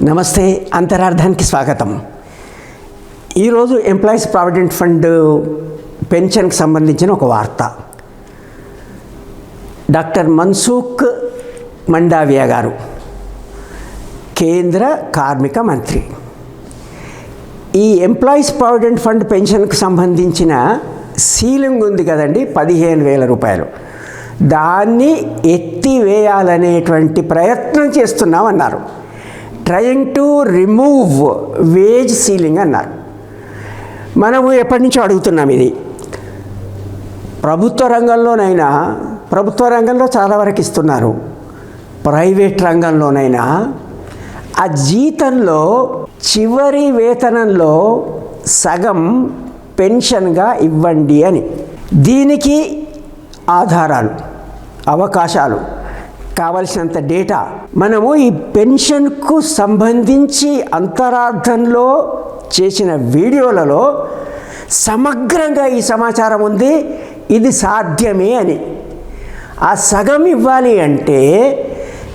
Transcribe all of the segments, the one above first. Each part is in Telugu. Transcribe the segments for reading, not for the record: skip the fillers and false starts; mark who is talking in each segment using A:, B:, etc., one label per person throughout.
A: నమస్తే, అంతరార్థానికి స్వాగతం. ఈరోజు ఎంప్లాయీస్ ప్రావిడెంట్ ఫండ్ పెన్షన్కి సంబంధించిన ఒక వార్త. డాక్టర్ మన్సుఖ్ మండావియా గారు, కేంద్ర కార్మిక మంత్రి, ఈ ఎంప్లాయీస్ ప్రావిడెంట్ ఫండ్ పెన్షన్కి సంబంధించిన సీలింగ్ ఉంది కదండి, 15,000 రూపాయలు, దాన్ని ఎత్తివేయాలనేటువంటి ప్రయత్నం చేస్తున్నామన్నారు. Trying to remove wage ceiling అన్నారు. మనము ఎప్పటి నుంచో అడుగుతున్నాం ఇది. ప్రభుత్వ రంగంలోనైనా, ప్రభుత్వ రంగంలో చాలా వరకు ఇస్తున్నారు, ప్రైవేట్ రంగంలోనైనా ఆ జీతంలో చివరి వేతనంలో సగం పెన్షన్గా ఇవ్వండి అని. దీనికి ఆధారాలు, అవకాశాలు, కావలసినంత డేటా మనము ఈ పెన్షన్కు సంబంధించి అంతరార్థంలో చేసిన వీడియోలలో సమగ్రంగా ఈ సమాచారం ఉంది. ఇది సాధ్యమే అని. ఆ సగం ఇవ్వాలి అంటే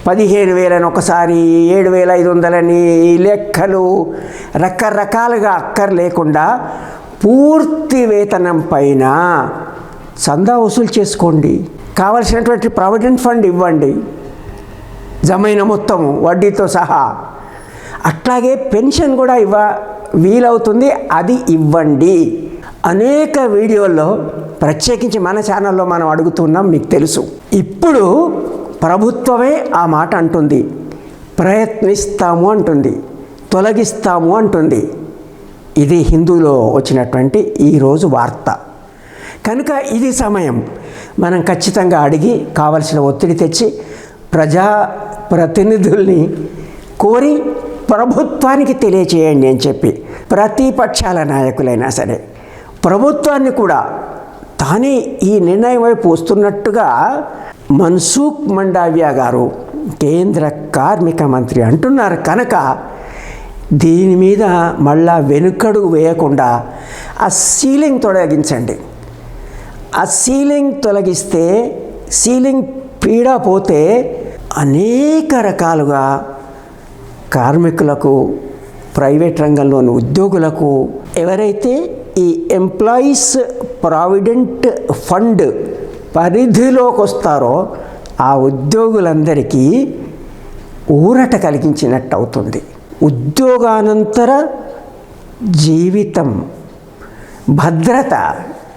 A: 15,000 ఒకసారి, 7,500 లెక్కలు రకరకాలుగా అక్కర్లేకుండా పూర్తి వేతనం పైన చందా వసూలు చేసుకోండి. కావలసినటువంటి ప్రావిడెంట్ ఫండ్ ఇవ్వండి, జమైన మొత్తం వడ్డీతో సహా. అట్లాగే పెన్షన్ కూడా వీలవుతుంది, అది ఇవ్వండి. అనేక వీడియోల్లో, ప్రత్యేకించి మన ఛానల్లో మనం అడుగుతున్నాం, మీకు తెలుసు. ఇప్పుడు ప్రభుత్వమే ఆ మాట అంటుంది, ప్రయత్నిస్తాము అంటుంది, తొలగిస్తాము అంటుంది. ఇది హిందూలో వచ్చినటువంటి ఈరోజు వార్త. కనుక ఇది సమయం, మనం ఖచ్చితంగా అడిగి కావలసిన ఒత్తిడి తెచ్చి ప్రజాప్రతినిధుల్ని కోరి ప్రభుత్వానికి తెలియచేయండి అని చెప్పి, ప్రతిపక్షాల నాయకులైనా సరే ప్రభుత్వాన్ని కూడా తానే ఈ నిర్ణయం వైపు వస్తున్నట్టుగా మన్సుఖ్ మండావియా గారు, కేంద్ర కార్మిక మంత్రి అంటున్నారు. కనుక దీని మీద మళ్ళా వెనుకడుగు వేయకుండా ఆ సీలింగ్ తొలగించండి. ఆ సీలింగ్ తొలగిస్తే, సీలింగ్ పీడ పోతే అనేక రకాలుగా కార్మికులకు, ప్రైవేట్ రంగంలోని ఉద్యోగులకు, ఎవరైతే ఈ ఎంప్లాయీస్ ప్రావిడెంట్ ఫండ్ పరిధిలోకి వస్తారో ఆ ఉద్యోగులందరికీ ఊరట కలిగించినట్టు అవుతుంది. ఉద్యోగానంతర జీవితం, భద్రత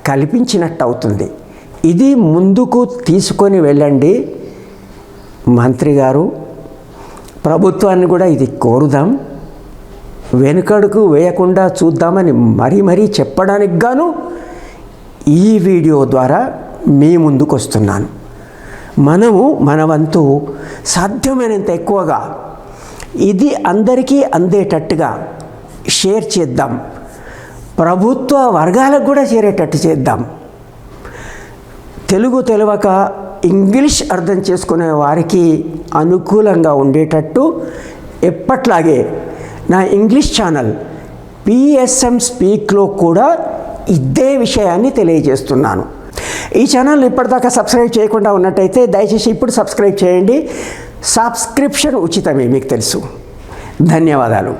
A: కల్పించినట్టు అవుతుంది. ఇది ముందుకు తీసుకొని వెళ్ళండి మంత్రి గారు. ప్రభుత్వాన్ని కూడా ఇది కోరుదాం, వెనుకడుకు వేయకుండా చూద్దామని మరీ చెప్పడానికి గాను ఈ వీడియో ద్వారా మీ ముందుకు వస్తున్నాను. మనము మన వంతు సాధ్యమైనంత ఎక్కువగా ఇది అందరికీ అందేటట్టుగా షేర్ చేద్దాం. ప్రభుత్వ వర్గాలకు కూడా చేరేటట్టు చేద్దాం. తెలుగు తెలవక ఇంగ్లీష్ అర్థం చేసుకునే వారికి అనుకూలంగా ఉండేటట్టు ఎప్పట్లాగే నా ఇంగ్లీష్ ఛానల్ PSM స్పీక్లో కూడా ఇదే విషయాన్ని తెలియజేస్తున్నాను. ఈ ఛానల్ ఇప్పటిదాకా సబ్స్క్రైబ్ చేయకుండా ఉన్నట్టయితే దయచేసి ఇప్పుడు సబ్స్క్రైబ్ చేయండి. సబ్స్క్రిప్షన్ ఉచితమే, మీకు తెలుసు. ధన్యవాదాలు.